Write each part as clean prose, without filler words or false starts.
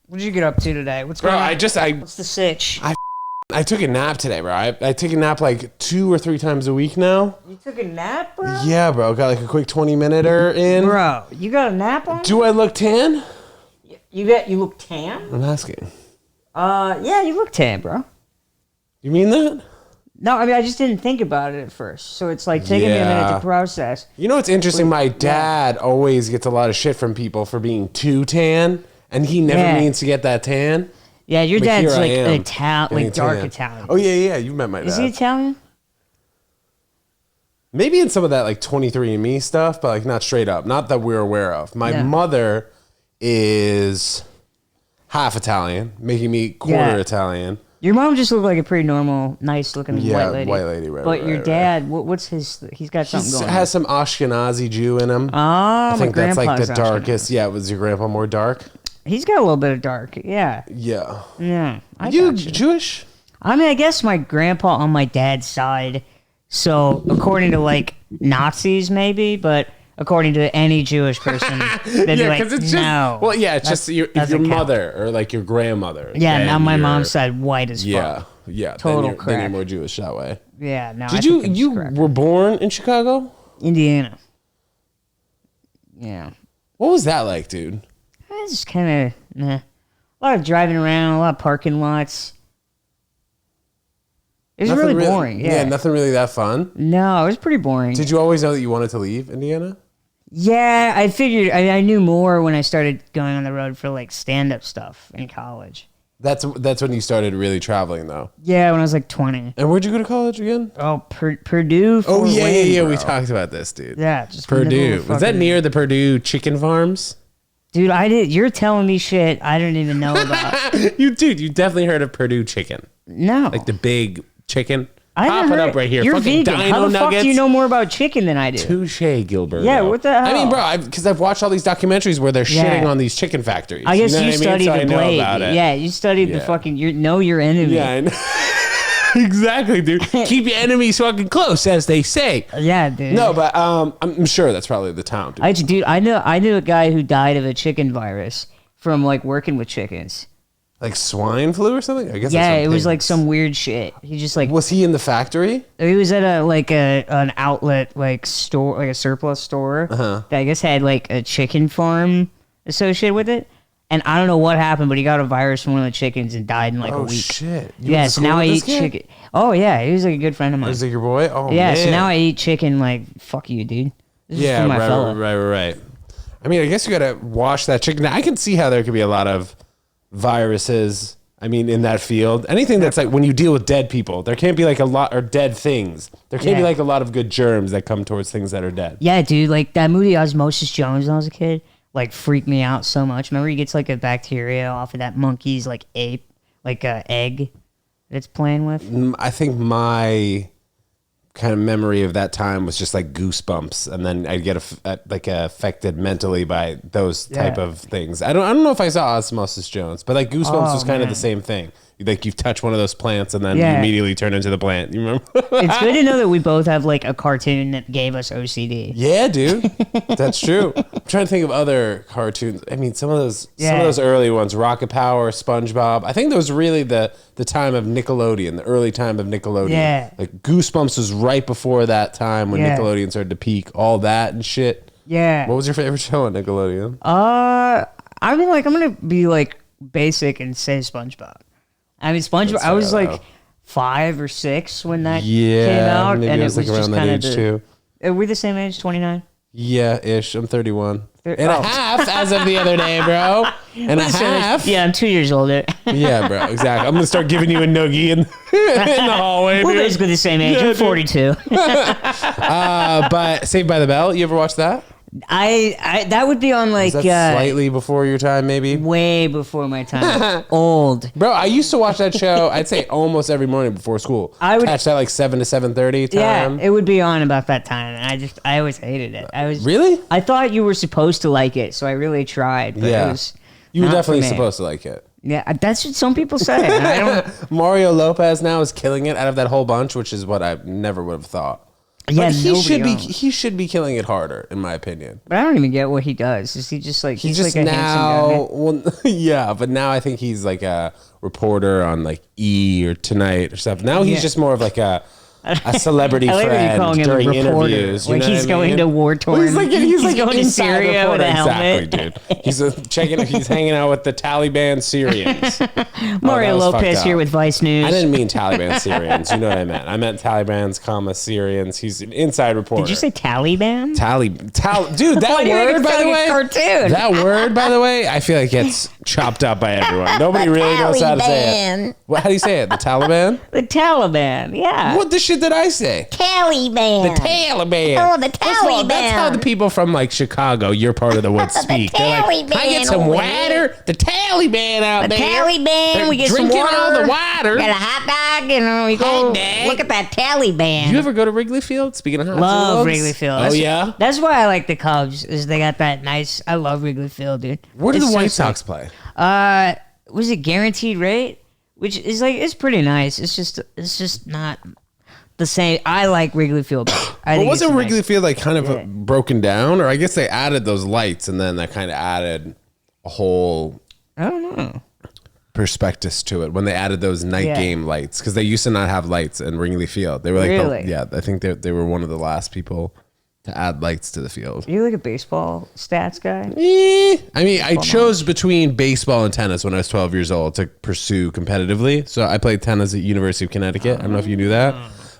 What did you get up to today? What's going on? What's the sitch? I took a nap today, bro. I take a nap like 2 or 3 times a week now. You took a nap, bro? Yeah, bro. Got like a quick 20-minute in. Bro, you got a nap on? Do I look tan? You look tan? I'm asking. Yeah, you look tan, bro. You mean that? No, I mean, I just didn't think about it at first. So it's like taking me a minute to process. You know what's interesting? My dad always gets a lot of shit from people for being too tan, and he never means to get that tan. Yeah, your But dad's like Italian, like dark Italian. Oh, yeah, you've met my dad. Is he Italian? Maybe in some of that like 23andMe stuff, but like not straight up. Not that we're aware of. My mother is half Italian, making me quarter Italian. Your mom just looked like a pretty normal, nice-looking white lady. White lady, right. But your dad, what's his... He's got something going on. Has some Ashkenazi Jew in him. Oh, I think that's like the Ashkenazi. darkest. Yeah, was your grandpa more dark? He's got a little bit of dark, yeah. Yeah. Yeah, You Jewish? I mean, I guess my grandpa on my dad's side, so according to, like, Nazis, maybe, but... According to any Jewish person, they'd be like, it's no. Well, yeah, it's just if your mother or like your grandmother. Yeah, now my mom's side white as fuck. Yeah. Total then crap. Then you're more Jewish that way. Yeah, no. Did you were born in Chicago? Indiana. Yeah. What was that like, dude? It's just kind of, a lot of driving around, a lot of parking lots. It was really boring. Yeah, nothing really that fun. No, it was pretty boring. Did you always know that you wanted to leave Indiana? Yeah, I figured I knew more when I started going on the road for like stand-up stuff in college. That's when you started really traveling, though. Yeah, when I was like 20. And where'd you go to college again? Oh, Purdue. Oh, yeah. Bro. We talked about this, dude. Yeah, just Purdue. Was that near the Purdue chicken farms? Dude, I did. You're telling me shit I didn't even know about. You definitely heard of Purdue chicken. No. Like the big chicken. Pop it up right here. You're fucking vegan. Dino How the nuggets. fuck do you know more about chicken than I do? Touche, Gilbert. Yeah, what the hell? I mean, bro, because I've watched all these documentaries where they're shitting on these chicken factories. I guess you know studied the blade. Yeah, you studied the fucking. Know your enemy. Yeah, I know. Exactly, dude. Keep your enemies fucking close, as they say. Yeah, dude. No, but I'm sure that's probably the town, dude. I knew a guy who died of a chicken virus from like working with chickens. Like swine flu or something? I guess. Yeah, it was like some weird shit. He just like. Was he in the factory? He was at an outlet like store, like a surplus store that I guess had like a chicken farm associated with it. And I don't know what happened, but he got a virus from one of the chickens and died in like a week. Oh shit! Yeah, so now I eat chicken. Oh yeah, he was like a good friend of mine. Was he your boy? Oh yeah, man. so now I eat chicken like fuck you, dude. This is for my fella. Right. I mean, I guess you gotta wash that chicken. I can see how there could be a lot of viruses. I mean, in that field, anything that's like when you deal with dead people, there can't be like a lot or dead things. There can't be like a lot of good germs that come towards things that are dead. Yeah, dude, like that movie Osmosis Jones when I was a kid, like freaked me out so much. Remember, he gets like a bacteria off of that monkey's like egg that it's playing with. I think my kind of memory of that time was just like goosebumps, and then I'd get affected mentally by those type of things. I don't know if I saw Osmosis Jones, but like Goosebumps was kind of the same thing. Like you touch one of those plants and then you immediately turn into the plant. You remember? It's good to know that we both have like a cartoon that gave us OCD. Yeah, dude, that's true. I'm trying to think of other cartoons. I mean, some of those early ones, Rocket Power, SpongeBob. I think that was really the time of Nickelodeon, the early time of Nickelodeon. Yeah, like Goosebumps was right before that time when Nickelodeon started to peak. All that and shit. Yeah. What was your favorite show on Nickelodeon? I mean, like I'm gonna be like basic and say SpongeBob. I mean, SpongeBob. I was like 5 or 6 when that came out, and it was like just kind of too. Are we the same age? 29. Yeah, ish. I'm 31. And a half as of the other day, bro. And a half. Yeah, I'm 2 years older. Yeah, bro. Exactly. I'm gonna start giving you a noogie in the hallway. We're basically the same age. I'm 42. But Saved by the Bell. You ever watch that? I that would be on like slightly before your time, maybe. Way before my time. Old, bro. I used to watch that show. I'd say almost every morning before school. I would catch that like 7 to 7:30 time. Yeah, it would be on about that time, and I always hated it. Really. I thought you were supposed to like it, so I really tried. But it was you were definitely supposed to like it. Yeah, that's what some people say. I don't. Mario Lopez now is killing it out of that whole bunch, which is what I never would have thought. Yeah, but he should be killing it harder, in my opinion. But I don't even get what he does. Is he just like he's just like a now? Handsome guy? Well, yeah, but now I think he's like a reporter on like E! or Tonight or stuff. Now he's just more of like a celebrity friend during interviews. Like he's going to war-torn. Well, he's like going to Syria with a helmet. Exactly, dude. He's hanging out with the Taliban Syrians. Mario Lopez here with Vice News. I didn't mean Taliban Syrians. You know what I meant. I meant Talibans, Syrians. He's an inside reporter. Did you say Taliban? Dude, that word, by the way. Cartoon. That word, by the way, I feel like gets chopped up by everyone. Nobody really knows how to say it. How do you say it? The Taliban? The Taliban, yeah. What the shit did I say? Taliban. The Taliban. Oh, the Taliban. That's how the people from like Chicago, your part of the woods, speak. They're like, can I get some water? The Taliban out there. The Taliban. We get some drinking water. all the water. Got a hot dog, and we go look at that Taliban. You ever go to Wrigley Field? Speaking of hot dogs. Love Wrigley Field. Oh, yeah? That's why I like the Cubs, is they got that nice, I love Wrigley Field, dude. Where do the White Sox play? Was it guaranteed rate? Which is like, it's pretty nice. It's just not the same. I like Wrigley Field. Wasn't Wrigley Field like kind of broken down? Or I guess they added those lights and then that kind of added a whole, I don't know, prospectus to it when they added those night game lights, because they used to not have lights in Wrigley Field. They were like, really? I think they were one of the last people to add lights to the field. Are you like a baseball stats guy? I mean, I chose between baseball and tennis when I was 12 years old to pursue competitively. So I played tennis at University of Connecticut. I don't know if you knew that.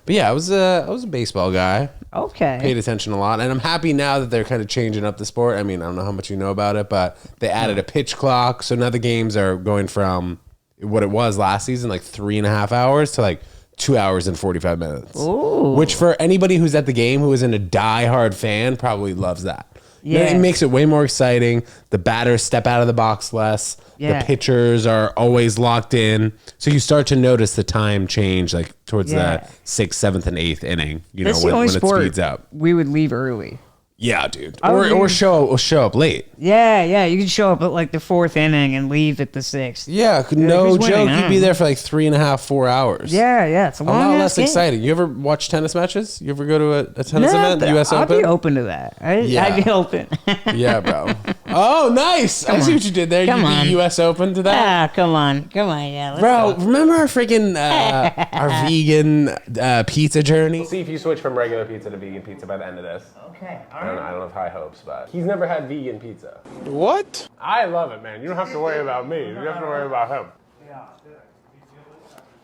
But yeah, I was a baseball guy. Okay. Paid attention a lot. And I'm happy now that they're kind of changing up the sport. I mean, I don't know how much you know about it, but they added a pitch clock. So now the games are going from what it was last season, like 3.5 hours, to like 2 hours and 45 minutes. Ooh. Which for anybody who's at the game who isn't a diehard fan probably loves that. Yeah. It makes it way more exciting. The batters step out of the box less. Yeah. The pitchers are always locked in. So you start to notice the time change like towards the 6th, 7th, and 8th inning, That's when it sport speeds up. we would leave early. Yeah, dude. Or show up late. Yeah, you can show up at like the 4th inning and leave at the 6th. Yeah, no joke. You'd be there for like 3.5, 4 hours. Yeah, it's a lot less game. exciting. You ever watch tennis matches? You ever go to a tennis event, the U.S. Open? I'd be open to that. I'd be open. Yeah, bro. Oh, nice. I see what you did there. Come on. Be U.S. Open to that? Come on. Yeah, let's bro, go. remember our freaking our vegan pizza journey? We'll see if you switch from regular pizza to vegan pizza by the end of this. Okay. I don't have high hopes, but he's never had vegan pizza. What? I love it, man. You don't have to worry about me. You have to worry about him.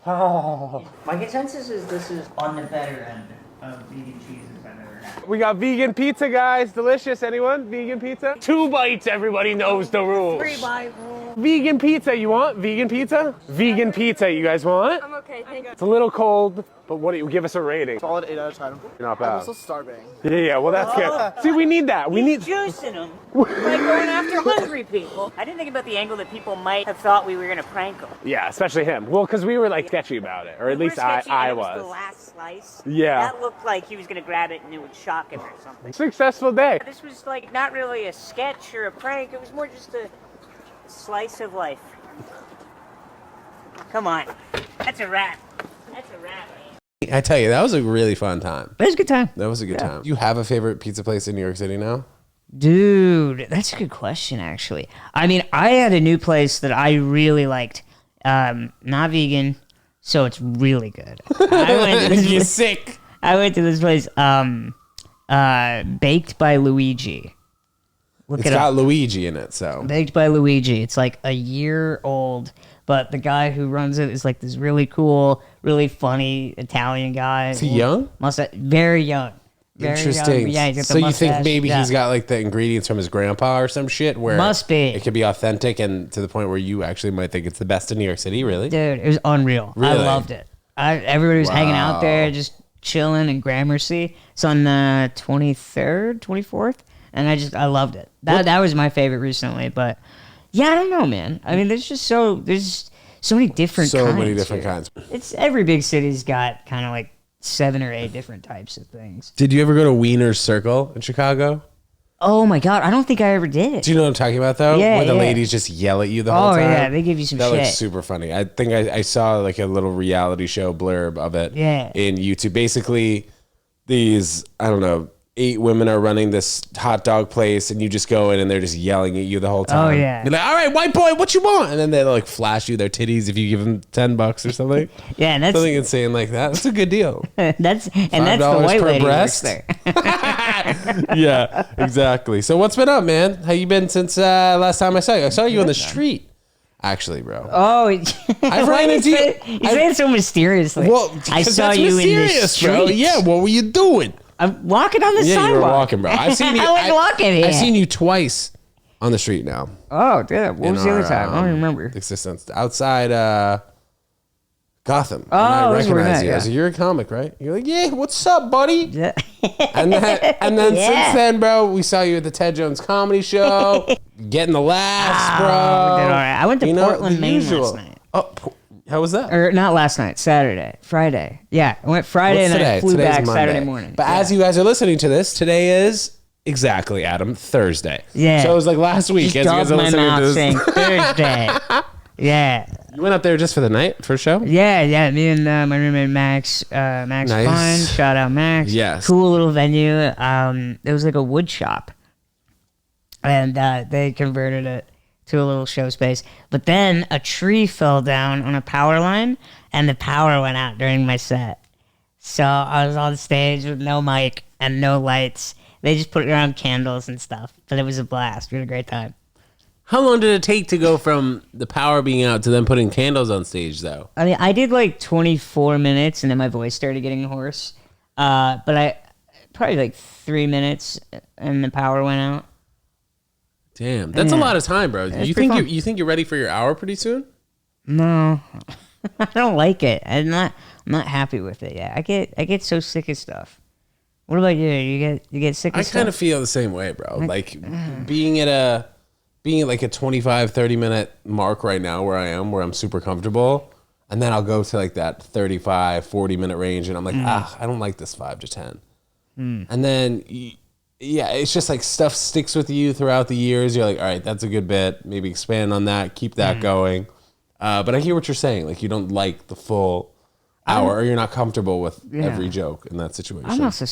Oh. My consensus is this is on the better end of vegan cheeses I've ever had. We got vegan pizza, guys. Delicious. Anyone? Vegan pizza? 2 bites. Everybody knows the rules. 3-bite rule. Vegan pizza. You want vegan pizza? Vegan pizza. You guys want? I'm okay, thank you. It's a little cold, but what do you give us a rating? Solid 8 out of 10. You're not bad. I'm also starving. Yeah. Well, that's good. See, we need that. We need juicing them. Like going after hungry people. I didn't think about the angle that people might have thought we were going to prank them. Yeah, especially him. Well, because we were like sketchy about it, or at least I was. The last slice. Yeah. That looked like he was going to grab it and it would shock him or something. Successful day. This was like not really a sketch or a prank. It was more just a slice of life. Come on. That's a wrap. That's a wrap, man. I tell you, that was a really fun time. It was a good time. That was a good time. Do you have a favorite pizza place in New York City now? Dude, that's a good question, actually. I mean, I had a new place that I really liked. Not vegan, so it's really good. You're sick. I went to this place, Baked by Luigi. It's got Luigi in it, so. Baked by Luigi. It's like a year old, but the guy who runs it is like this really cool, really funny Italian guy. Is he young? Very young. Very Interesting. Young. Yeah, he's got the so mustache. You think maybe he's got like the ingredients from his grandpa or some shit where must be. It could be authentic and to the point where you actually might think it's the best in New York City, really? Dude, it was unreal. Really? I loved it. Everybody was hanging out there just chilling in Gramercy. It's on the 23rd, 24th, and I loved it. That was my favorite recently, but yeah, I don't know, man. I mean, there's so many different kinds. So many different kinds. It's every big city's got kind of like 7 or 8 different types of things. Did you ever go to Wiener's Circle in Chicago? Oh my God, I don't think I ever did. Do you know what I'm talking about though? Yeah, Where the ladies just yell at you the whole time. Oh yeah, they give you some shit. That looks super funny. I think I saw like a little reality show blurb of it in YouTube. Basically, these, I don't know, 8 women are running this hot dog place, and you just go in and they're just yelling at you the whole time. Oh, yeah. You're like, all right, white boy, what you want? And then they like flash you their titties if you give them $10 or something. Yeah, and that's something insane like that. That's a good deal. that's the white lady works there. Yeah, exactly. So what's been up, man? How you been since last time I saw you? I saw you on the street. Actually, bro. Oh, I've ran into you. You say it so mysteriously. Well, I saw you in the street. bro. Yeah, what were you doing? I'm walking on the sidewalk. Yeah, you were walking, bro. I've seen you. I was walking. Yeah. I've seen you twice on the street now. Oh, damn. What was the other time? I don't remember. Existence outside Gotham. Oh, and I those were recognize nice, you. yeah. I said, "You're a comic, right?" You're like, "Yeah, what's up, buddy?" Yeah. And then Yeah. since then, bro, we saw you at the Ted Jones Comedy Show, getting the laughs, bro. We did all right. I went to Portland, the Maine usual. last night. Oh, how was that? Or not last night, Friday. Yeah, I went Friday What's and today? I flew Today's back Monday. Saturday morning. But as you guys are listening to this, today is exactly, Adam, Thursday. Yeah. So it was like last week Just as you guys are my listening to mouth this. saying Thursday. Yeah. You went up there just for the night for a show? Yeah. Me and my roommate Max Nice. Fine. Shout out Max. Yes. Cool little venue. It was like a wood shop, and they converted it to a little show space. But then a tree fell down on a power line, and the power went out during my set. So I was on stage with no mic and no lights. They just put around candles and stuff, but it was a blast. We had a great time. How long did it take to go from the power being out to then putting candles on stage, though? I mean, I did like 24 minutes, and then my voice started getting hoarse. But I probably like 3 minutes, and the power went out. Damn, that's a lot of time, bro. You think you're ready for your hour pretty soon? No, I don't like it. I'm not happy with it yet. I get so sick of stuff. What about you? You get sick of stuff? I kind of feel the same way, bro. Like being at like a 25, 30 minute mark right now where I am, where I'm super comfortable. And then I'll go to like that 35, 40 minute range. And I'm like, I don't like this 5 to 10. And then, yeah, it's just like stuff sticks with you throughout the years. You're like, all right, that's a good bit. Maybe expand on that. Keep that going. But I hear what you're saying. Like you don't like the full hour, or you're not comfortable with every joke in that situation.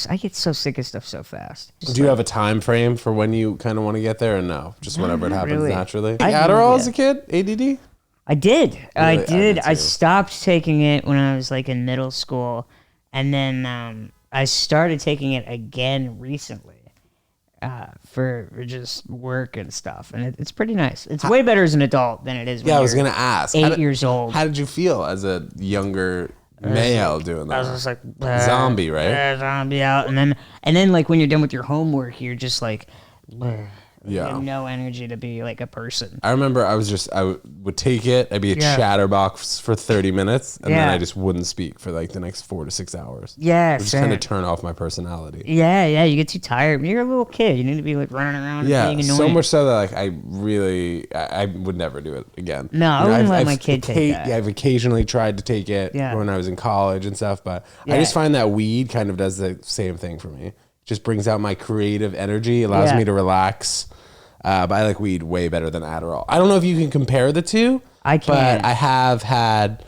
I get so sick of stuff so fast. Do you have a time frame for when you kind of want to get there, or no? Just whenever it happens really. naturally. I- Adderall yeah. as a kid? ADD? I did. I did. I too. stopped taking it when I was like in middle school, and then I started taking it again recently for just work and stuff, and it's pretty nice. It's way better as an adult than it is. When Yeah, I was you're gonna ask. 8 years old. How did you feel as a younger male doing that? I was just like Zombie, right? Zombie out, and then like when you're done with your homework, you're just like, you Yeah. have no energy to be like a person. I remember I would take it. I'd be a chatterbox for 30 minutes, and then Yeah. I just wouldn't speak for like the next 4 to 6 hours. Yeah, It would just same. kind of turn off my personality. Yeah, you get too tired. You're a little kid. You need to be like running around. Yeah, and being annoying. so much so that like I would never do it again. No, I wouldn't let my kid take that. Yeah, I've occasionally tried to take it when I was in college and stuff, but I just find that weed kind of does the same thing for me. Just brings out my creative energy, allows me to relax. But I like weed way better than Adderall. I don't know if you can compare the two. I can. But I have had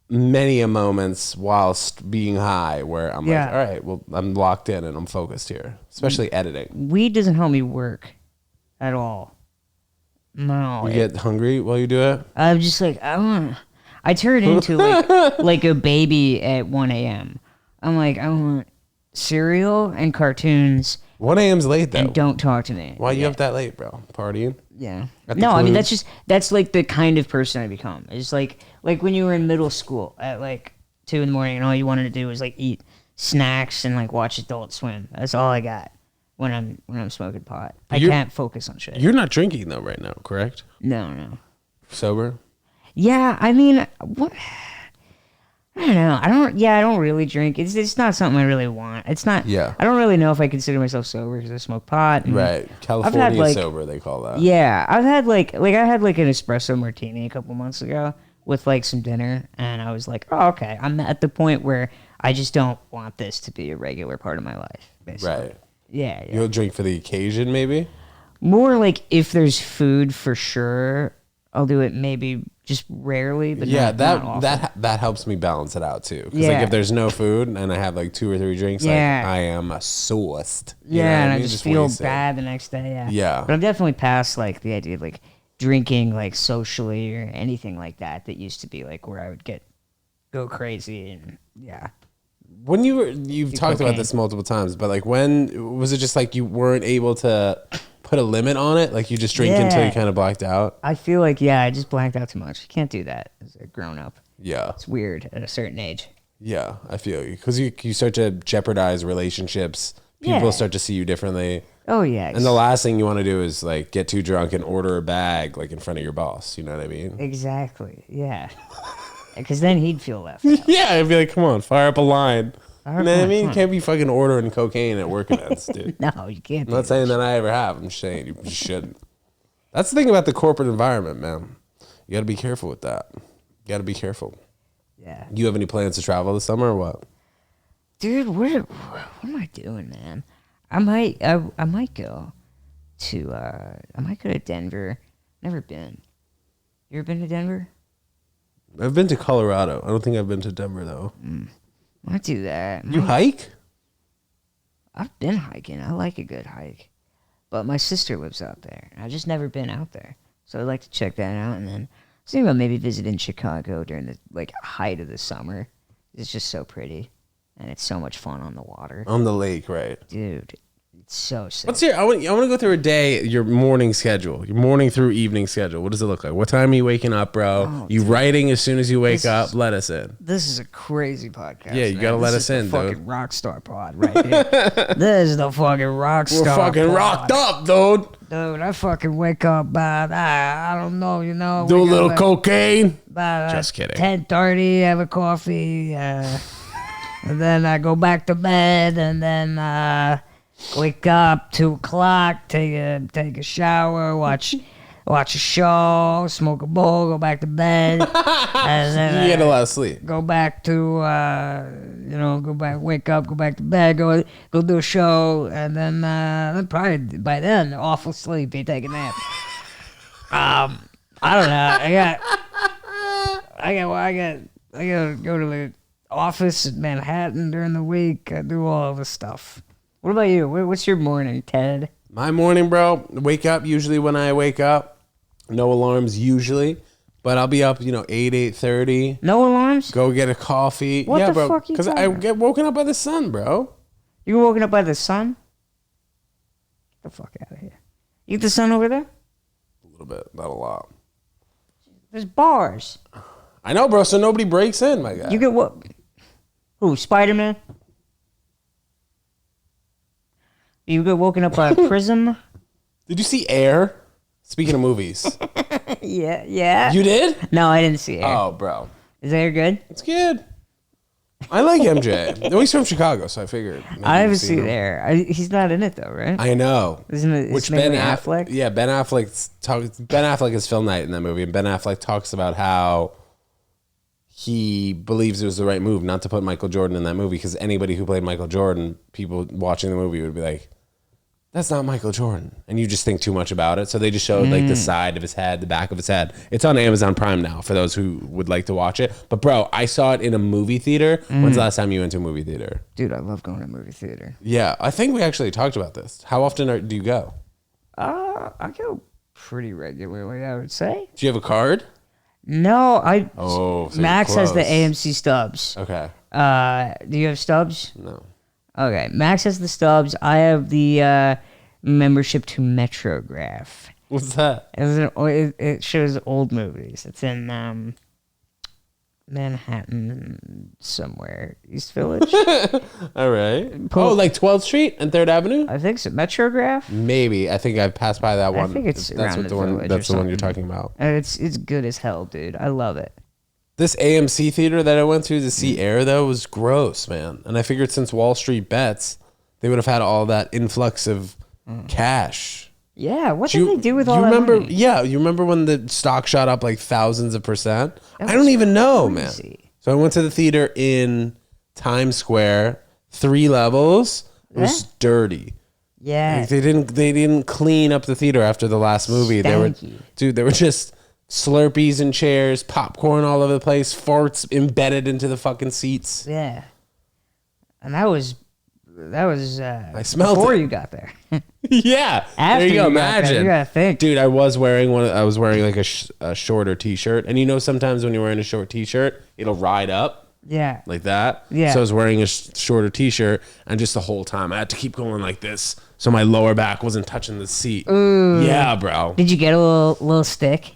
many a moments whilst being high where I'm like, all right, well, I'm locked in and I'm focused here, especially editing. Weed doesn't help me work at all. No. You get hungry while you do it? I'm just like, I turn into like a baby at 1 a.m. I'm like, I want cereal and cartoons 1 a.m.'s late though. and don't talk to me. Why you up that late, bro? Partying? Yeah. At the No, I mean clubs? that's like the kind of person I become. It's like when you were in middle school at like 2 a.m. and all you wanted to do was like eat snacks and like watch Adult Swim. That's all I got when I'm smoking pot. I can't focus on shit. You're not drinking though right now, correct? No. Sober? Yeah, I mean, what? I don't know. I don't really drink. It's not something I really want. It's not. Yeah. I don't really know if I consider myself sober because I smoke pot. and- Right. California like- sober, they call that. Yeah, I've had like I had like an espresso martini a couple months ago with like some dinner, and I was like, oh, okay. I'm at the point where I just don't want this to be a regular part of my life. Basically. Right. Yeah. You'll drink for the occasion, maybe? More like if there's food for sure. I'll do it maybe just rarely, but yeah, not often. that helps me balance it out too. Because like if there's no food and I have like 2 or 3 drinks, like I am sauced. Yeah, and I just feel bad the next day. Yeah, yeah. But I'm definitely past like the idea of like drinking like socially or anything like that. That used to be like where I would go crazy and When you've talked about this multiple times, but like when was it just like you weren't able to put a limit on it? Like you just drink until you kind of blacked out? I feel like, I just blacked out too much. You can't do that as a grown up. Yeah. It's weird at a certain age. Yeah, I feel you. Because you start to jeopardize relationships. People start to see you differently. Oh, yeah. And the last thing you want to do is like get too drunk and order a bag like in front of your boss. You know what I mean? Exactly. Yeah. Because then he'd feel left out. Yeah, I'd be like, come on, fire up a line. You know what I mean? You can't be fucking ordering cocaine at work events, dude. No, you can't. I'm not saying that I ever have. I'm just saying you shouldn't. That's the thing about the corporate environment, man. You got to be careful with that. You got to be careful. Yeah. You have any plans to travel this summer or what? Dude, what am I doing, man? I might go to Denver. Never been. You ever been to Denver? I've been to Colorado. I don't think I've been to Denver though. I might do that. You hike? I've been hiking. I like a good hike. But my sister lives out there. I've just never been out there. So I'd like to check that out. And then I was thinking about maybe visiting Chicago during the height of the summer. It's just so pretty. And it's so much fun on the water. On the lake, right? Dude, it's so sick. What's I want to go through a day, your morning schedule, your morning through evening schedule. What does it look like? What time are you waking up, bro? You writing as soon as you wake up? Let us in. This is a crazy podcast. Yeah, you got to let us in, dude. Fucking rock star pod right here. This is the fucking rock star. We're fucking pod. rocked up, dude. Dude, I fucking wake up by, I don't know, do a little cocaine. Just kidding. 10:30, have a coffee, and then I go back to bed, and then wake up 2 o'clock, take a shower, watch a show, smoke a bowl, go back to bed, and then you get a lot of sleep. Go back to wake up, go back to bed, go do a show, and then probably by then awful sleepy, take a nap. I don't know. I gotta go to the office in Manhattan during the week. I do all the stuff. What about you? What's your morning, Ted? My morning, bro. Wake up usually when I wake up. No alarms usually, but I'll be up, 8:30. No alarms? Go get a coffee. What the fuck you because I get woken up by the sun, bro. You were woken up by the sun? Get the fuck out of here. You get the sun over there? A little bit, not a lot. There's bars. I know, bro. So nobody breaks in, my guy. You get what? Who? Spider-Man? You get woken up by a prism? Did you see Air? Speaking of movies. Yeah. You did? No, I didn't see Air. Oh, bro. Is Air good? It's good. I like MJ. Well, he's from Chicago, so I figured. I haven't seen Air. He's not in it, though, right? I know. Isn't it? Which Ben Affleck? Yeah, Ben Affleck is Phil Knight in that movie, and Ben Affleck talks about how he believes it was the right move not to put Michael Jordan in that movie because anybody who played Michael Jordan, people watching the movie would be like, that's not Michael Jordan. And you just think too much about it. So they just showed like the side of his head, the back of his head. It's on Amazon Prime now for those who would like to watch it. But bro, I saw it in a movie theater. When's the last time you went to a movie theater? Dude, I love going to a movie theater. Yeah, I think we actually talked about this. How often do you go? I go pretty regularly, I would say. Do you have a card? No, so Max has the AMC stubs. Okay. Do you have stubs? No. Okay, Max has the stubs. I have the membership to Metrograph. What's that? It shows old movies. It's in Manhattan somewhere, East Village. All right. Like 12th Street and 3rd Avenue? I think so. Metrograph? Maybe. I think I've passed by that one. I think it's around the Village. That's the one you're talking about. It's good as hell, dude. I love it. This AMC theater that I went to see Air, though, was gross, man. And I figured since Wall Street bets, they would have had all that influx of cash. Yeah, what did they do with all that money? Yeah, you remember when the stock shot up like thousands of %? I don't even know, crazy, man. So I went to the theater in Times Square, 3 levels. It was dirty. Yeah, like they didn't clean up the theater after the last movie. Stanky. They were just Slurpees in chairs, popcorn all over the place, farts embedded into the fucking seats. Yeah. And that was I smelled before it. you got there. Yeah. After there you go. you got there, Imagine. you gotta think. Dude, I was wearing like a shorter t-shirt. And you know, sometimes when you're wearing a short t-shirt, it'll ride up. Yeah. Like that. Yeah. So I was wearing a shorter t-shirt, and just the whole time I had to keep going like this so my lower back wasn't touching the seat. Ooh. Yeah, bro. Did you get a little stick?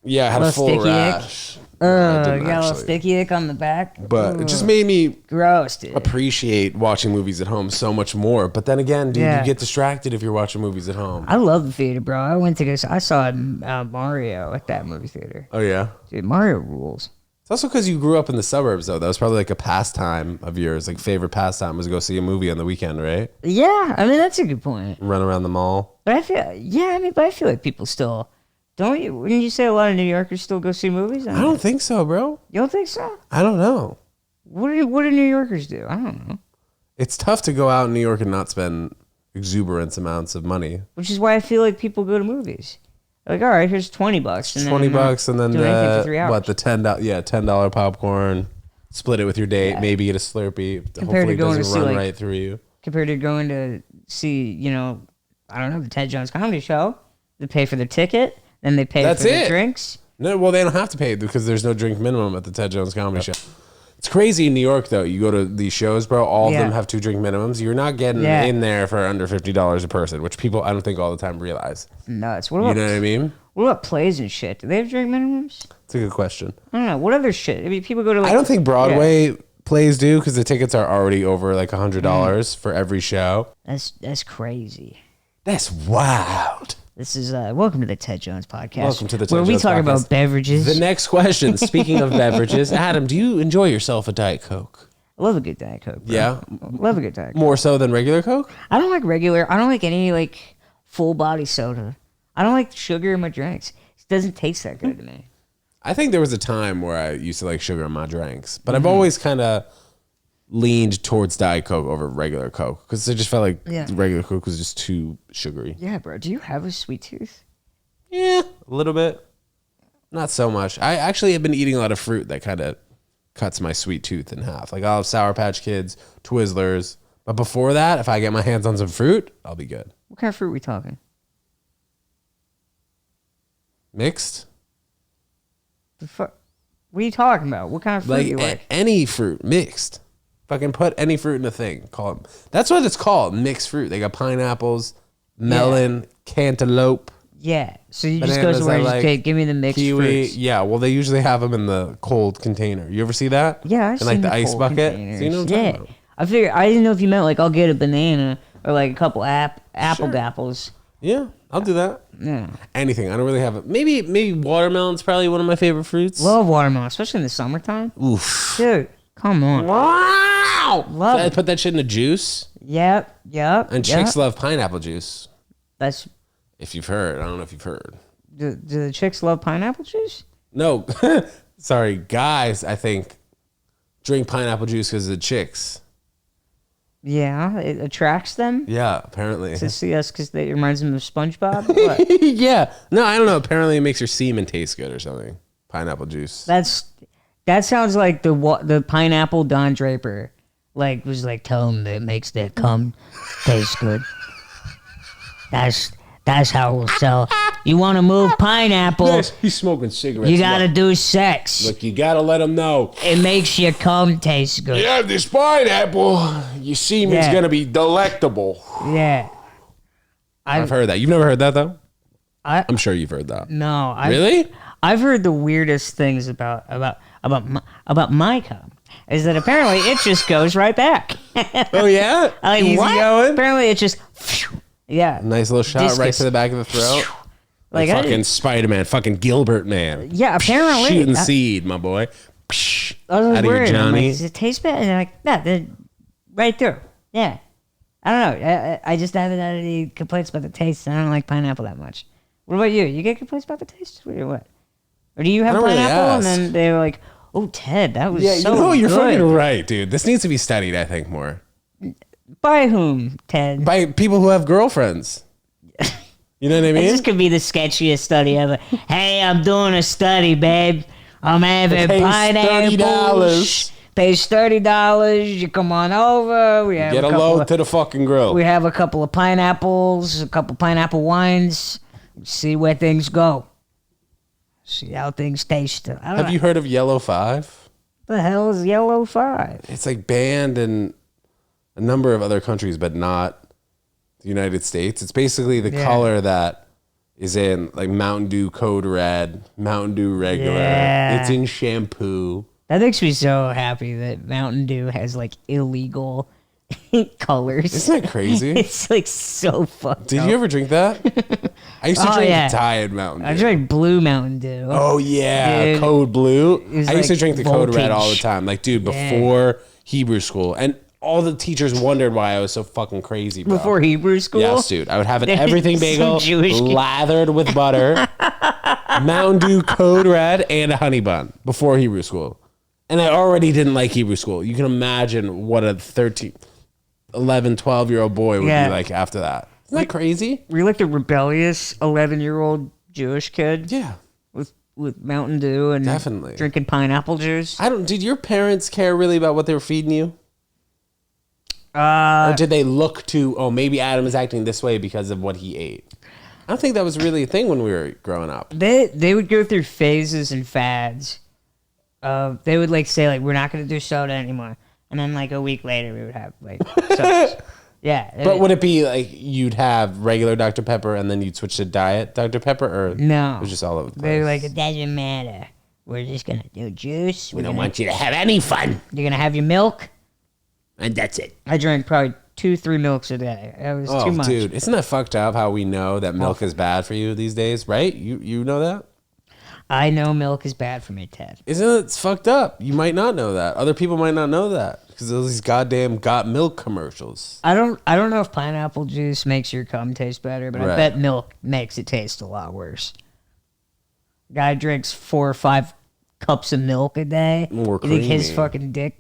Yeah, I had a full sticky rash. You got a little sticky ick on the back. But it just made me Gross, dude. appreciate watching movies at home so much more. But then again, dude, you get distracted if you're watching movies at home. I love the theater, bro. I saw Mario at that movie theater. Oh, yeah? Dude, Mario rules. It's also because you grew up in the suburbs, though. That was probably like a pastime of yours. Like, favorite pastime was to go see a movie on the weekend, right? Yeah, I mean, that's a good point. Run around the mall. But I feel like people still, don't you? Wouldn't you say a lot of New Yorkers still go see movies? I don't think so, bro. You don't think so? I don't know. What do New Yorkers do? I don't know. It's tough to go out in New York and not spend exuberant amounts of money. Which is why I feel like people go to movies. Like, all right, here's $20. And $20, and then the $10 popcorn. Split it with your date. Maybe get a Slurpee. Compared Hopefully, to going it doesn't to see, run like, right through you. compared to going to see, I don't know, the Ted Jones Comedy Show. They pay for their ticket, then they pay for their drinks. No, well, they don't have to pay because there's no drink minimum at the Ted Jones Comedy Show. It's crazy in New York, though. You go to these shows, bro, all of them have 2 drink minimums. You're not getting in there for under $50 a person, which people, I don't think, all the time realize. Nuts. You know what I mean? What about plays and shit? Do they have drink minimums? It's a good question. I don't know. What other shit? I mean, people go to like... I don't think Broadway plays do because the tickets are already over like $100 for every show. That's crazy. That's wild. This is welcome to the Ted Jones podcast. Welcome to the Ted where we Jones talk podcast. about beverages. The next question, speaking of beverages, Adam, do you enjoy yourself a Diet Coke? I love a good Diet Coke, bro. Yeah? Love a good Diet Coke. More so than regular Coke? I don't like any like full body soda. I don't like sugar in my drinks. It doesn't taste that good to me. I think there was a time where I used to like sugar in my drinks, but I've always kind of leaned towards Diet Coke over regular Coke because I just felt like regular Coke was just too sugary. Yeah, bro. Do you have a sweet tooth? Yeah, a little bit. Not so much. I actually have been eating a lot of fruit that kind of cuts my sweet tooth in half. Like I'll have Sour Patch Kids, Twizzlers. But before that, if I get my hands on some fruit, I'll be good. What kind of fruit are we talking? Mixed? The fuck? What are you talking about? What kind of fruit Like, you like? Any fruit, mixed. Fucking put any fruit in a thing. Call it. That's what it's called, mixed fruit. They got pineapples, melon, cantaloupe. Yeah. So you just go Bananas, somewhere and I just like okay, give me the mixed kiwi. fruits. Yeah, well, they usually have them in the cold container. You ever see that? Yeah, I've in like seen the ice cold bucket. containers. So you know what I'm talking about. I figured I didn't know if you meant like I'll get a banana or like a couple apple gapples. Yeah, I'll do that. Yeah. Anything. I don't really have it. Maybe watermelon's probably one of my favorite fruits. Love watermelon, especially in the summertime. Oof. Dude, come on. Wow. Love I it. put that shit in a juice. Yep. And chicks love pineapple juice. That's If you've heard. I don't know if you've heard. do the chicks love pineapple juice? No. Sorry. Guys, I think, drink pineapple juice because of the chicks. Yeah, it attracts them Yeah, apparently. to see us because it reminds them of SpongeBob. What? Yeah. No, I don't know. Apparently it makes your semen taste good or something. Pineapple juice. That sounds like the pineapple Don Draper was like, tell him that it makes their cum taste good. That's how we'll sell. You want to move pineapple? Yes, he's smoking cigarettes. You gotta do sex. Look, you gotta let him know. It makes your cum taste good. Yeah, this pineapple, your semen's gonna be delectable. Yeah. I've heard that. You've never heard that though? I'm sure you've heard that. No. Really? I've heard the weirdest things about my cum. Is that apparently it just goes right back. Oh yeah? Like, Easy what? going? Apparently it just, yeah. Nice little shot right Discus. to the back of the throat. Like fucking Spider-Man, fucking Gilbert, man. Yeah, apparently. Shooting seed, my boy. I was Out of your worried. I'm like, Johnny. does it taste bad? And they're like, yeah, they're right through. Yeah. I don't know. I just haven't had any complaints about the taste. And I don't like pineapple that much. What about you? You get complaints about the taste? Or what? Or do you have I don't really pineapple? And ask. then they're like, oh, Ted, that was Yeah, so you know, you're good. fucking right, dude. This needs to be studied, I think, more. By whom, Ted? By people who have girlfriends. You You know what I mean? This could be the sketchiest study ever. Hey, I'm doing a study, babe. I'm having pineapples. Pays $30. You come on over. We have Get a load to the fucking grill. We have a couple of pineapples, a couple pineapple wines. See where things go. See how things taste. Have you heard of Yellow 5? The hell is Yellow 5? It's like banned in a number of other countries, but not the United States. It's basically the color that is in like Mountain Dew Code Red, Mountain Dew Regular. Yeah. It's in shampoo. That makes me so happy that Mountain Dew has like illegal colors. Isn't that crazy? It's like so fucked up. Did you ever drink that? I used to drink Diet Mountain Dew. I drank Blue Mountain Dew. Oh yeah, Dude, Code Blue. I used to like drink the Code Red all the voltage. time. Like, dude, before Hebrew school. And all the teachers wondered why I was so fucking crazy, bro. Before Hebrew school? Yes, dude. I would have an everything bagel lathered with butter, Mountain Dew Code Red, and a honey bun before Hebrew school. And I already didn't like Hebrew school. You can imagine what a 13, 11, 12-year-old boy would be like after that. Isn't that crazy? Were you like a rebellious 11-year-old Jewish kid? Yeah. With Mountain Dew and definitely drinking pineapple juice? Did your parents care really about what they were feeding you? Or did they look to, oh, maybe Adam is acting this way because of what he ate? I don't think that was really a thing when we were growing up. They would go through phases and fads. They would like say like, we're not going to do soda anymore. And then like a week later we would have like sodas. Yeah. But would it be like you'd have regular Dr. Pepper and then you'd switch to Diet Dr. Pepper? Or no. It was just all over the place? They were like, it doesn't matter. We're just going to do juice. We don't want you to have any fun. You're going to have your milk. And that's it. I drank probably 2-3 milks a day. It was too much. Dude, isn't that fucked up how we know that milk is bad for you these days, right? You know that? I know milk is bad for me, Ted. Isn't it? It's fucked up. You might not know that. Other people might not know that because of these goddamn got milk commercials. I don't know if pineapple juice makes your cum taste better, but I bet milk makes it taste a lot worse. Guy drinks 4 or 5 cups of milk a day. More You think his creamy. fucking dick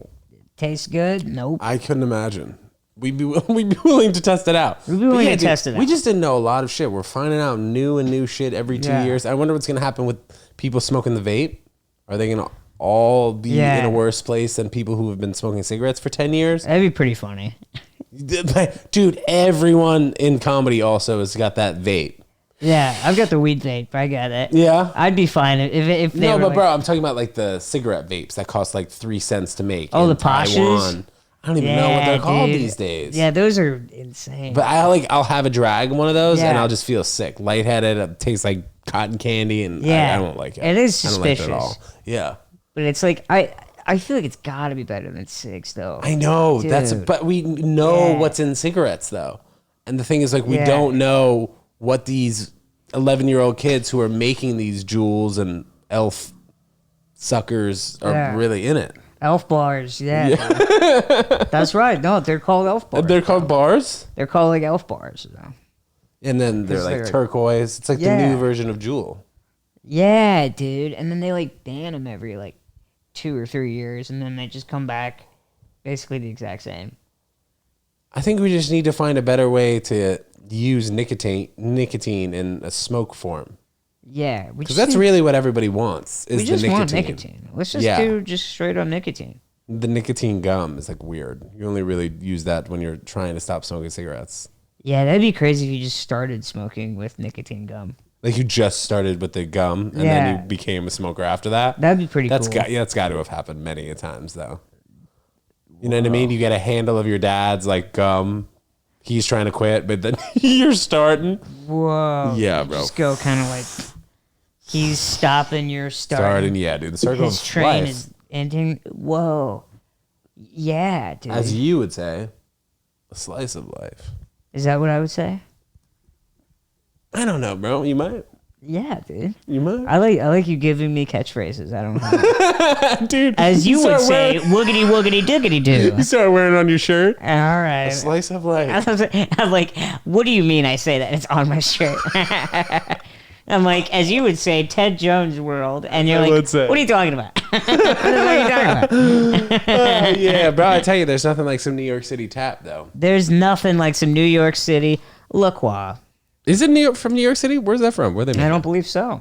tastes good? Nope. I couldn't imagine. We'd be willing to test it out. We'd be willing to test it out. We just didn't know a lot of shit. We're finding out new shit every 2 years. I wonder what's going to happen with people smoking the vape. Are they going to all be in a worse place than people who have been smoking cigarettes for 10 years? That'd be pretty funny. Dude, everyone in comedy also has got that vape. Yeah, I've got the weed vape. I got it. Yeah? I'd be fine if they No, were but like, bro, I'm talking about like the cigarette vapes that cost like 3 cents to make. Oh, in the Poshes? Taiwan. I don't even know what they're called dude. these days. Yeah, those are insane. But I'll have a drag of one of those and Yeah. I'll just feel sick, lightheaded. It tastes like cotton candy, and I don't like it. It is I don't like it suspicious. at all. Yeah, But it's like I feel like it's got to be better than 6 though. I know Dude. but we know what's in cigarettes though, and the thing is like we don't know what these 11-year-old kids who are making these Juuls and Elf suckers are really in it. Elf bars, yeah. That's right. No, they're called elf bars. They're called bars, They're called like elf bars. Though. and then they're like they're- turquoise. It's like the new version of Juul. Yeah, dude. And then they like ban them every like 2 or 3 years, and then they just come back, basically the exact same. I think we just need to find a better way to use nicotine in a smoke form. Yeah, Because that's really what everybody wants is we the just nicotine. want nicotine. Let's just do just straight on nicotine. The nicotine gum is like weird. You only really use that when you're trying to stop smoking cigarettes. Yeah, that'd be crazy if you just started smoking with nicotine gum. Like you just started with the gum and then you became a smoker after that. That'd be pretty cool. That's got to have happened many a times though. You know what I mean? You get a handle of your dad's like gum. He's trying to quit, but then you're starting. Whoa. Yeah, You bro. Just go kind of like he's stopping, you're starting. Starting, yeah, dude. The circle His of train life. is ending. Whoa. Yeah, dude. As you would say, a slice of life. Is that what I would say? I don't know, bro. You might. Yeah, dude. You might. I like you giving me catchphrases. I don't know. Dude. As you would start say, woogity woogity diggity doo. You start wearing it on your shirt. All right. A slice of life. I'm like, what do you mean I say that? It's on my shirt. I'm like, as you would say, Ted Jones World, and you're I like, would say. what are you talking about? What are you talking about? Yeah, bro. I tell you, there's nothing like some New York City tap, though. There's nothing like some New York City La Croix. Is it New York, from New York City? Where's that from? Where they? I don't believe so.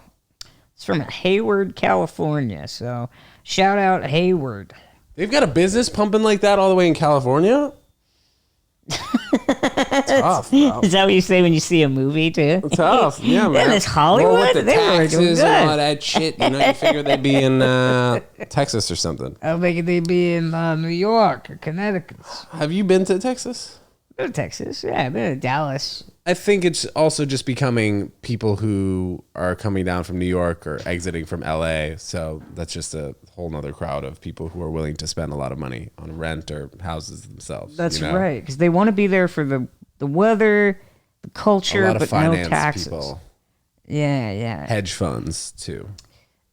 It's from Hayward, California. So shout out Hayward. They've got a business pumping like that all the way in California. Tough, bro. Is that what you say when you see a movie too? Tough, yeah, man. Yeah, this Hollywood, well, with the they were doing taxes good. and all that shit, you figure they'd be in Texas or something. I think they'd be in New York or Connecticut. Have you been to Texas? Been to Texas, yeah. I've been to Dallas. I think it's also just becoming people who are coming down from New York or exiting from LA. So that's just a whole nother crowd of people who are willing to spend a lot of money on rent or houses themselves. That's right, because they want to be there for the weather, the culture, a lot of but finance no taxes. people. Yeah. Hedge funds too.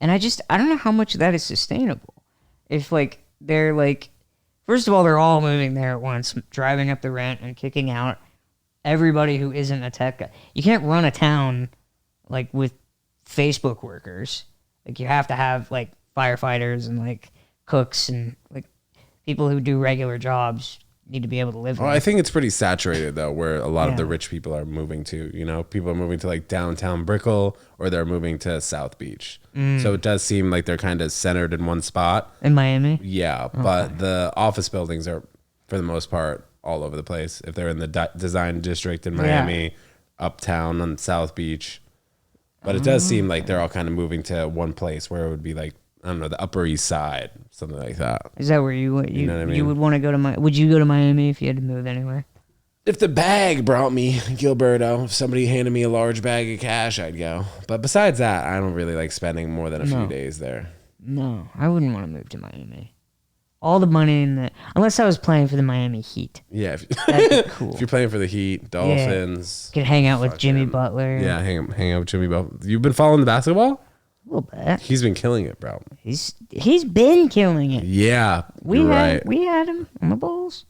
And I don't know how much that is sustainable. If they're first of all, they're all moving there at once, driving up the rent and kicking out everybody who isn't a tech guy. You can't run a town with Facebook workers. You have to have firefighters and cooks and people who do regular jobs need to be able to live there. Well, I think it's pretty saturated though, where a lot of the rich people are moving to. People are moving to downtown Brickell, or they're moving to South Beach. So it does seem like they're kind of centered in one spot. In Miami? Yeah, but the office buildings are, for the most part, all over the place. If they're in the design district in Miami, uptown on South Beach. But it does seem like they're all kind of moving to one place where it would be I don't know, the Upper East Side, something like that. Is that where you know what I mean? You would want to go to would you go to Miami if you had to move anywhere? If the bag brought me, Gilberto, if somebody handed me a large bag of cash, I'd go. But besides that, I don't really like spending more than a few days there. No, I wouldn't want to move to Miami. All the money unless I was playing for the Miami Heat. Yeah, That'd be cool. if you're playing for the Heat, Dolphins, could hang out with Jimmy Butler. Yeah, hang out with Jimmy Butler. You've been following the basketball? A little bit. He's been killing it, bro. He's been killing it. Yeah, we had him on the Bulls.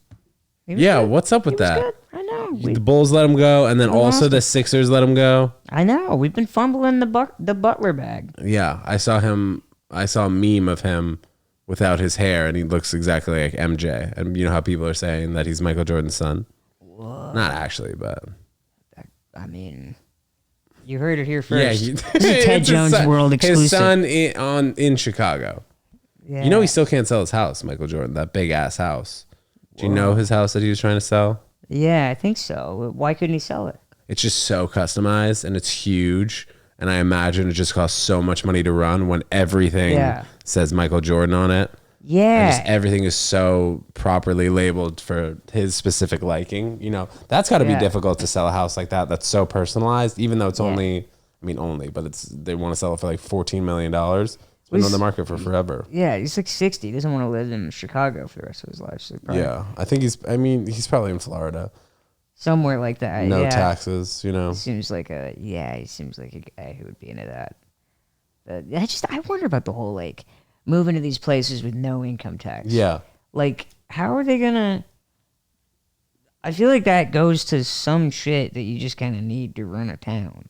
Yeah, good. what's up with that? Good. I know. The Bulls let him go, and then also the Sixers let him go. I know. We've been fumbling the Butler bag. Yeah, I saw a meme of him without his hair, and he looks exactly like MJ. And you know how people are saying that he's Michael Jordan's son? What? Not actually, but I mean, you heard it here first. Yeah, this is Ted Jones World exclusive. His son in Chicago. Yeah. You know he still can't sell his house, Michael Jordan, that big ass house. Do you know his house that he was trying to sell? Yeah, I think so. Why couldn't he sell it? It's just so customized and it's huge. And I imagine it just costs so much money to run when everything says Michael Jordan on it. Yeah. And just everything is so properly labeled for his specific liking. That's got to be difficult to sell a house like that. That's so personalized, even though it's only, but they want to sell it for $14 million. It's been on the market for forever. Yeah, he's 60. He doesn't want to live in Chicago for the rest of his life. So I think he's probably in Florida. Somewhere like that. No taxes, He seems like a guy who would be into that. But I wonder about the whole moving to these places with no income tax. Yeah. How are they gonna? I feel like that goes to some shit that you just kind of need to run a town.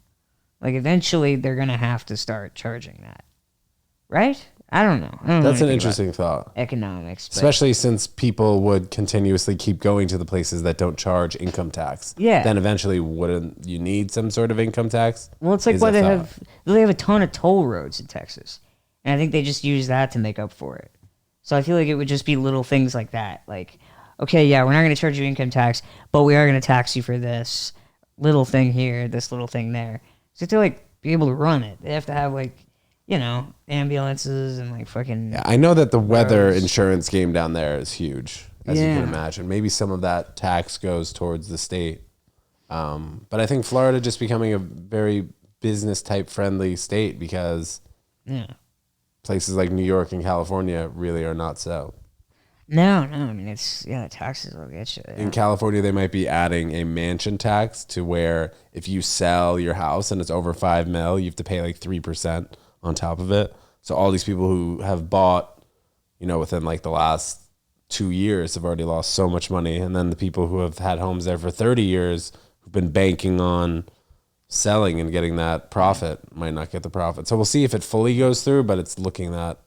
Eventually they're gonna have to start charging that, right? I don't know. That's an interesting thought. Economics. Especially since people would continuously keep going to the places that don't charge income tax. Yeah. Then eventually wouldn't you need some sort of income tax? Well, it's why they have a ton of toll roads in Texas. And I think they just use that to make up for it. So I feel like it would just be little things like that. Okay, yeah, we're not going to charge you income tax, but we are going to tax you for this little thing here, this little thing there. So to be able to run it, they have to have ambulances and fucking. Yeah, I know that the weather insurance game down there is huge, as you can imagine. Maybe some of that tax goes towards the state, but I think Florida just becoming a very business type friendly state because places like New York and California really are not so. No. I mean, it's taxes will get you. Yeah. In California, they might be adding a mansion tax to where if you sell your house and it's over $5 million, you have to pay 3% on top of it. So all these people who have bought, within the last 2 years have already lost so much money. And then the people who have had homes there for 30 years who've been banking on selling and getting that profit might not get the profit. So we'll see if it fully goes through, but it's looking that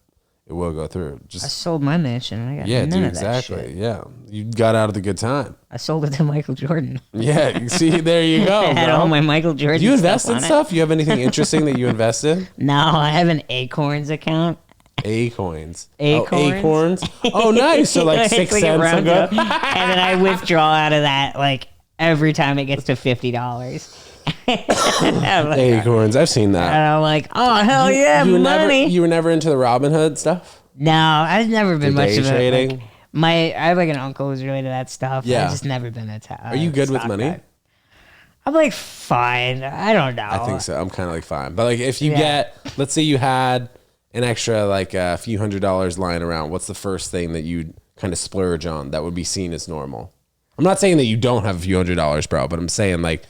it will go through. I sold my mansion and I got none of that shit. Yeah, you got out of the good time. I sold it to Michael Jordan. Yeah, you see, there you go. I had all my Michael Jordan. Do you invest in stuff? stuff? You have anything interesting that you invest in? No, I have an Acorns account. Acorns. Acorns. Oh, acorns. Oh, nice. So like 6 cents a go. And then I withdraw out of that like every time it gets to $50. Acorns. I've seen that. And I'm like, oh hell yeah, money. You were never into the Robin Hood stuff? No, I've never been much of trading. Like, I have like an uncle who's really into that stuff. Yeah. I've just never been into. Are you good with money? Guy. I'm like fine. I don't know. I think so. I'm kind of like fine. But like if you get, let's say you had an extra like a few $100s lying around, what's the first thing that you'd kind of splurge on that would be seen as normal? I'm not saying that you don't have a few $100s, bro, but I'm saying like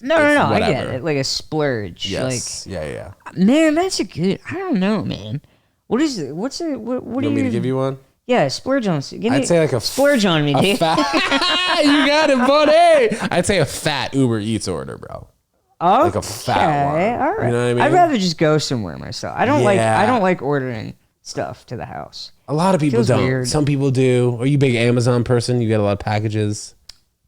no, I get it. Like a splurge. Yes. Like, yeah. Man, that's a good. I don't know, man. What is it? What do you want me to give you one? Yeah, splurge on. I'd say like a splurge on me, dude. You got it, buddy. I'd say a fat Uber Eats order, bro. Okay. Like a fat one. All right. You know what I mean? I'd rather just go somewhere myself. I don't like ordering stuff to the house. A lot of people don't. Weird. Some people do. Are you a big Amazon person? You get a lot of packages?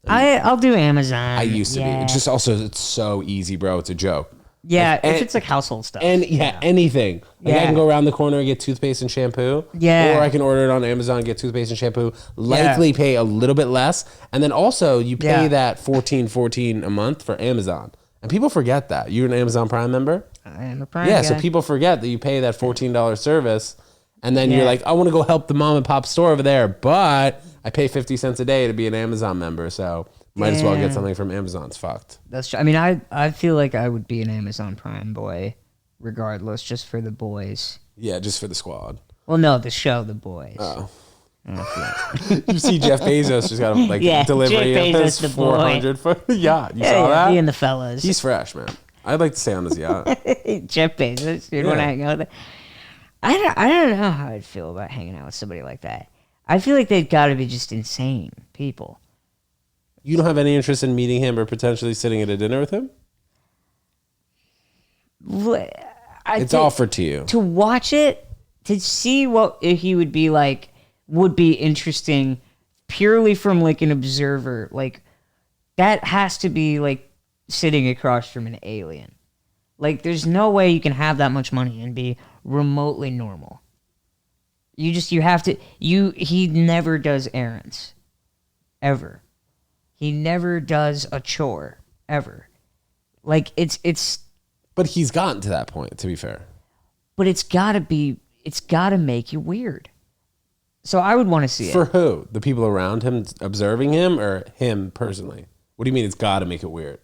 I'll do Amazon. I used to be. It's just also, it's so easy, bro. It's a joke. Yeah, if it's like household stuff. And anything. Like I can go around the corner and get toothpaste and shampoo. Yeah. Or I can order it on Amazon and get toothpaste and shampoo. Likely pay a little bit less. And then also you pay that $14 a month for Amazon. And people forget that. You're an Amazon Prime member? I am a Prime guy. So people forget that you pay that $14 service. And then you're like, I want to go help the mom and pop store over there. But I pay 50 cents a day to be an Amazon member. So might as well get something from Amazon. It's fucked. That's true. I mean, I feel like I would be an Amazon Prime boy regardless, just for the boys. Yeah, just for the squad. Well, no, the show, The Boys. Oh. You see Jeff Bezos just got a delivery Jeff of his Bezos, the 400 for the yacht. You saw that? He and the fellas. He's fresh, man. I'd like to stay on his yacht. Jeff Bezos. You'd want to hang out with him. I don't know how I'd feel about hanging out with somebody like that. I feel like they've got to be just insane people. You don't have any interest in meeting him or potentially sitting at a dinner with him? It's offered to you. To watch it, to see what he would be like, would be interesting purely from like an observer. Like, that has to be like sitting across from an alien. Like, there's no way you can have that much money and be remotely normal. You have to, he never does errands. Ever. He never does a chore. Ever. Like, it's. But he's gotten to that point, to be fair. But it's gotta make you weird. So I would want to see it. For who? The people around him observing him or him personally? What do you mean it's gotta make it weird?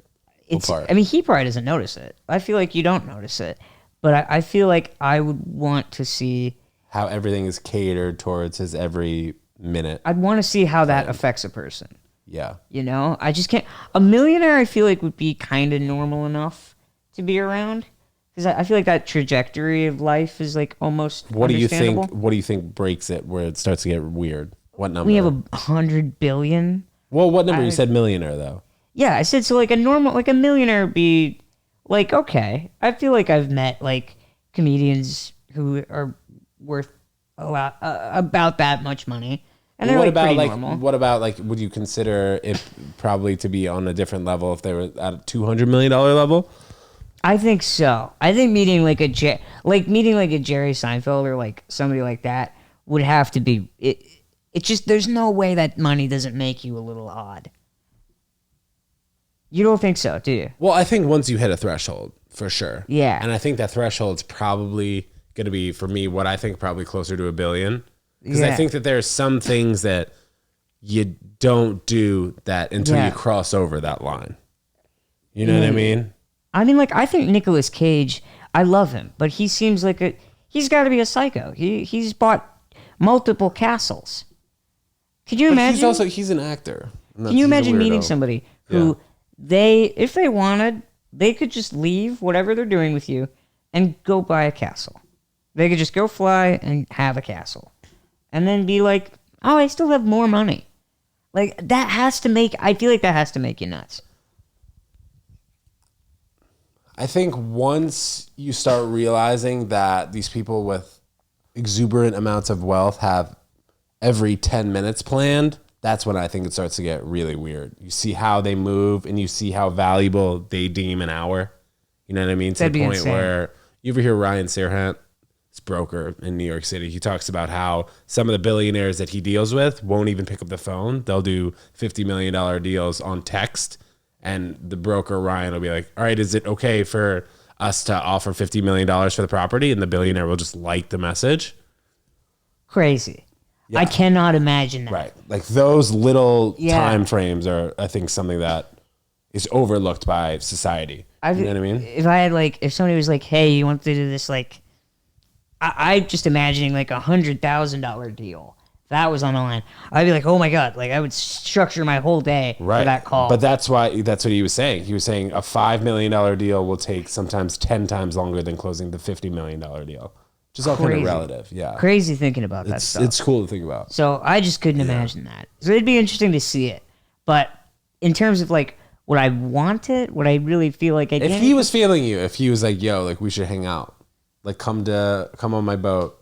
I mean, he probably doesn't notice it. I feel like you don't notice it. But I feel like I would want to see how everything is catered towards his every minute. I'd want to see how that affects a person. Yeah. You know? I just can't. A millionaire, I feel like, would be kind of normal enough to be around. Because I feel like that trajectory of life is like almost What do you think breaks it where it starts to get weird? What number? We have 100 billion. Well, what number? You said millionaire, though. Yeah, I said so. Like a millionaire would be like, okay. I feel like I've met like comedians who are worth a lot, about that much money, and they're normal. What about would you consider it probably to be on a different level if they were at a $200 million level? I think so. I think meeting like a Jerry Seinfeld or like somebody like that would have to be it. It's just there's no way that money doesn't make you a little odd. You don't think so, do you? Well, I think once you hit a threshold, for sure. Yeah. And I think that threshold's probably going to be, for me, what I think probably closer to $1 billion. Because I think that there's some things that you don't do that until you cross over that line. You know what I mean? I mean, like, I think Nicolas Cage, I love him, but he seems like he's got to be a psycho. He's bought multiple castles. Could you imagine? He's an actor. Can you imagine meeting somebody who if they wanted, they could just leave whatever they're doing with you and go buy a castle. They could just go fly and have a castle. And then be like, oh, I still have more money. Like, I feel like that has to make you nuts. I think once you start realizing that these people exuberant amounts of wealth have every 10 minutes planned, that's when I think it starts to get really weird. You see how they move and you see how valuable they deem an hour. You know what I mean? To the point where you ever hear Ryan Serhant, this broker in New York City, he talks about how some of the billionaires that he deals with won't even pick up the phone. They'll do $50 million deals on text. And the broker, Ryan, will be like, all right, is it okay for us to offer $50 million for the property? And the billionaire will just like the message. Crazy. Yeah. I cannot imagine that. Right. Like those little time frames are, I think, something that is overlooked by society. You know what I mean? If I had if somebody was like, hey, you want to do this, I'm just imagining $100,000 deal. If that was on the line, I'd be like, oh my God, I would structure my whole day for that call. But that's what he was saying. He was saying a $5 million deal will take sometimes 10 times longer than closing the $50 million deal. Just all kind of relative. Yeah. Crazy thinking about that stuff. It's cool to think about. So I just couldn't imagine that. So it'd be interesting to see it. But in terms of would I want it? Would I really feel like I did? If he was feeling you, if he was like, yo, we should hang out. Come on my boat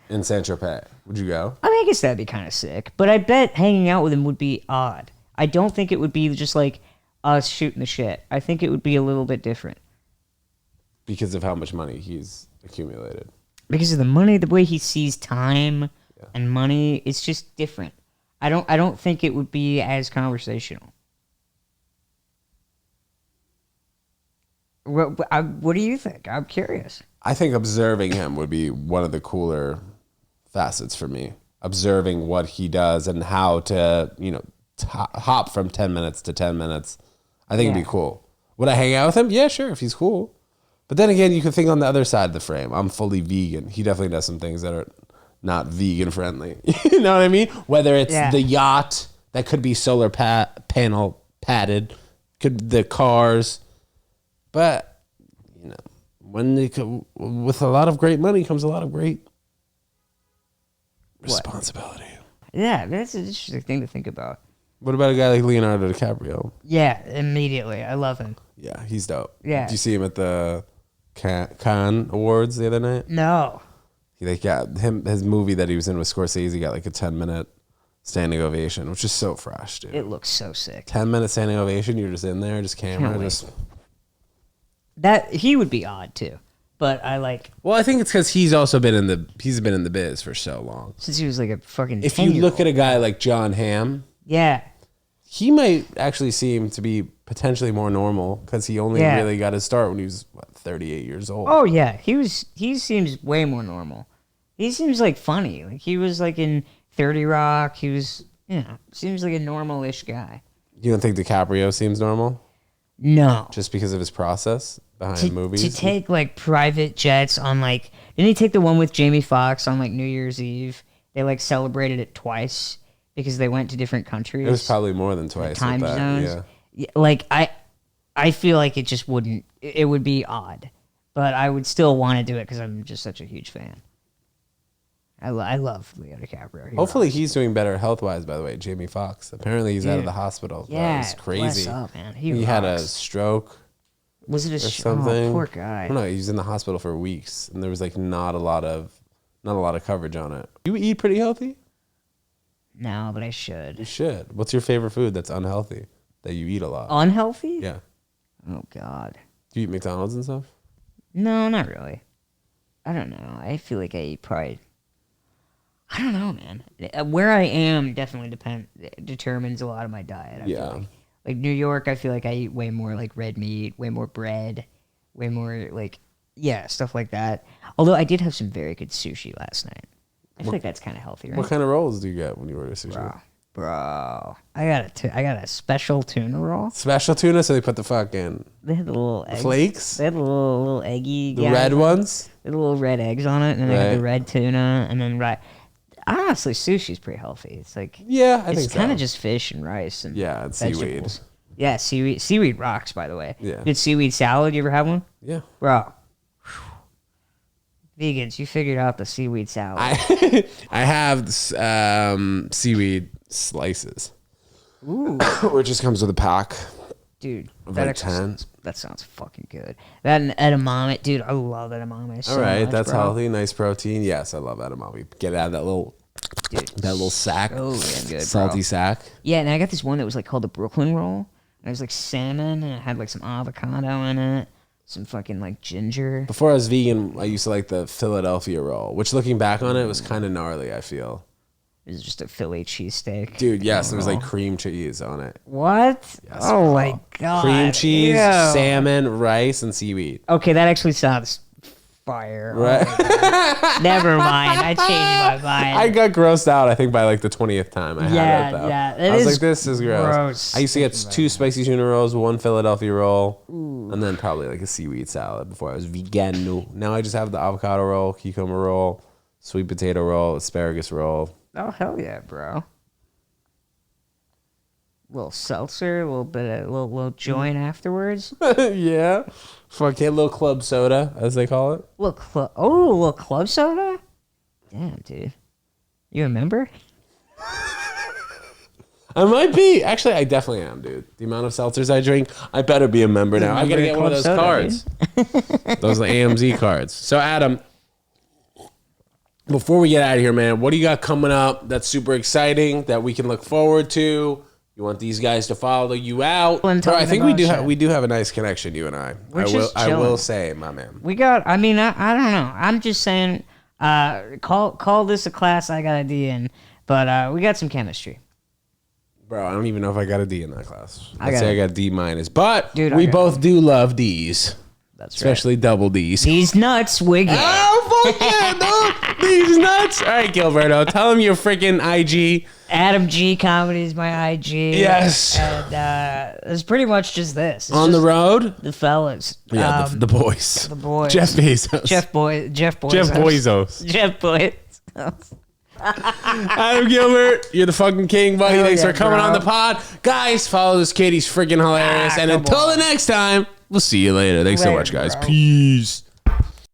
in Saint-Tropez. Would you go? I guess that'd be kind of sick. But I bet hanging out with him would be odd. I don't think it would be just us shooting the shit. I think it would be a little bit different. Because of how much money he's accumulated. Because of the money, the way he sees time and money, it's just different. I don't think it would be as conversational. What do you think? I'm curious. I think observing him would be one of the cooler facets for me. Observing what he does and how to, hop from 10 minutes to 10 minutes. I think it'd be cool. Would I hang out with him? Yeah, sure, if he's cool. But then again, you can think on the other side of the frame. I'm fully vegan. He definitely does some things that are not vegan friendly. You know what I mean? Whether it's the yacht that could be solar panel padded, the cars. But, when with a lot of great money comes a lot of great responsibility. Yeah, that's an interesting thing to think about. What about a guy like Leonardo DiCaprio? Yeah, immediately. I love him. Yeah, he's dope. Yeah. Did you see him at the CANT Awards the other night? No. His movie that he was in with Scorsese got a 10-minute standing ovation, which is so fresh, dude. It looks so sick. 10-minute standing ovation, you're just in there, just camera, just... That, he would be odd, too. But I Well, I think it's because he's been in the biz for so long. Since he was a fucking If you look at a guy like John Hamm... Yeah. He might actually seem to be potentially more normal because he only really got his start when he was 38 years old. Oh yeah, he seems way more normal. He seems funny. He was in 30 Rock. He was seems like a normal-ish guy. You don't think DiCaprio seems normal? No. Just because of his process behind movies? To take private jets on didn't he take the one with Jamie Foxx on New Year's Eve? They celebrated it twice. Because they went to different countries. It was probably more than twice. Time zones. Yeah. I feel like it just wouldn't. It would be odd, but I would still want to do it because I'm just such a huge fan. I love Leo DiCaprio. Hopefully he's doing better health wise. By the way, Jamie Foxx. Apparently he's out of the hospital. Yeah, it's crazy. Bless up, man. He had a stroke. Was it a something? Oh, poor guy. I don't know. He was in the hospital for weeks, and there was not a lot of coverage on it. You eat pretty healthy. No, but I should. You should. What's your favorite food that's unhealthy that you eat a lot? Unhealthy? Yeah. Oh, God. Do you eat McDonald's and stuff? No, not really. I don't know. I feel like I eat probably... I don't know, man. Where I am definitely determines a lot of my diet. I feel like New York, I feel like I eat way more red meat, way more bread, way more stuff like that. Although I did have some very good sushi last night. I feel like that's kind of healthy, right? What kind of rolls do you get when you order sushi? Bro, I got a special tuna roll. Special tuna, so they put the fucking... They had the little eggs. Flakes? They had the little eggy... The red ones? They had the little red eggs on it, and then they had the red tuna, and then honestly, sushi's pretty healthy. It's Yeah, I think so. It's kind of just fish and rice and it's seaweed. Yeah, seaweed. Seaweed rocks, by the way. Yeah. Good seaweed salad. You ever have one? Yeah. Bro. Vegans, you figured out the seaweed salad. I have seaweed slices. Ooh. Or it just comes with a pack. Dude, like 10. That sounds fucking good. That and edamame, dude. I love edamame. So all right, much, that's bro. healthy, nice protein. Yes, I love edamame. Get it out of that little, sack, damn good, salty bro. sack. Yeah, and I got this one that was like called the Brooklyn roll. And it was like salmon, and it had like some avocado in it, some fucking like ginger. Before I was vegan, I used to like the Philadelphia roll, which looking back on it was kind of gnarly. I feel. It was just a Philly cheesesteak. Dude, yes, there was like cream cheese on it. What? Yes, oh my god. Cream cheese, Ew. salmon, rice, and seaweed. Okay, that actually sounds fire. Right. Oh, never mind. I changed my mind. I got grossed out, I think, by like the 20th time I had it, though. Yeah, I was like, this is gross. I used to get Thinking 2 spicy tuna rolls, 1 Philadelphia roll, and then probably like a seaweed salad before I was vegan. Now I just have the avocado roll, cucumber roll, sweet potato roll, asparagus roll. Oh, hell yeah, bro. Little seltzer, a little bit of little joint afterwards. Yeah. Fucking little club soda, as they call it. Little club soda? Damn, dude. You remember? I might be. Actually, I definitely am, dude. The amount of seltzers I drink, I better be a member now. I gotta get one of those cards. Those AMZ cards. So, Adam, before we get out of here, man, what do you got coming up that's super exciting that we can look forward to? You want these guys to follow you out? Bro, I think we do have a nice connection, you and I. I will say, my man. We got. I mean, I don't know. I'm just saying. Call this a class I got a D in, but we got some chemistry. Bro, I don't even know if I got a D in that class. I'd say I got D minus, but dude, we both do love D's. That's especially double D's. These nuts, Wiggy. Oh, fuck yeah, no. These nuts. All right, Gilberto, tell him your freaking IG. Adam G Comedy is my IG. Yes. And it's pretty much just this. It's on the road? The fellas. Yeah, the boys. The boys. Jeff Bezos. Jeff Bezos. Jeff Bezos. Adam Gilbert, you're the fucking king, buddy. Thanks for coming on the pod. Guys, follow this kid. He's freaking hilarious. And until the next time, we'll see you later. Thanks so much, guys. Bro. Peace.